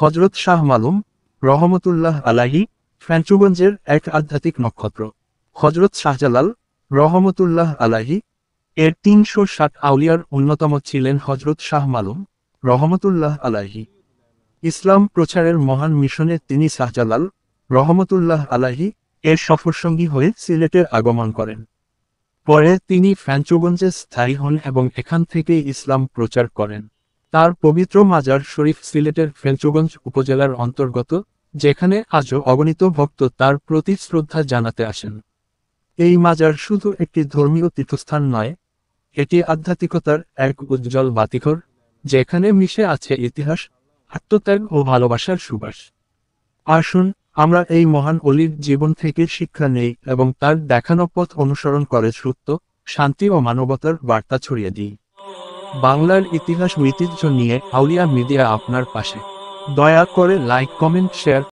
হযরত শাহ মালুম রহমতুল্লাহ আলাইহি ফেঞ্চুগঞ্জের এক আধ্যাত্মিক নক্ষত্র। হযরত শাহজালাল রহমতুল্লাহ আলাইহি এর ৩৬০ আউলিয়ার অন্যতম ছিলেন হযরত শাহ মালুম রহমতুল্লাহ আলাইহি। ইসলাম প্রচারের মহান মিশনে তিনি শাহজালাল রহমতুল্লাহ আলাইহি এর সফরসঙ্গী হয়ে সিলেটে আগমন করেন। পরে তিনি ফেঞ্চুগঞ্জে স্থায়ী হন এবং এখান থেকেই ইসলাম প্রচার করেন। তার পবিত্র মাজার শরীফ সিলেটের ফেঞ্চুগঞ্জ উপজেলার অন্তর্গত, যেখানে আজও অগণিত ভক্ত তার প্রতি শ্রদ্ধা জানাতে আসেন। এই মাজার শুধু একটি ধর্মীয় তীর্থস্থান নয়, এটি আধ্যাত্মিকতার এক উজ্জ্বল বাতিঘর, যেখানে মিশে আছে ইতিহাস, আত্মত্যাগ ও ভালোবাসার সুবাস। আসুন আমরা এই মহান অলির জীবন থেকে শিক্ষা নেই এবং তার দেখানো পথ অনুসরণ করে সত্য, শান্তি ও মানবতার বার্তা ছড়িয়ে দিই। বাংলার ইতিহাস ঐতিহ্য নিয়ে আউলিয়া মিডিয়া আপনার পাশে। দয়া করে লাইক, কমেন্ট, শেয়ার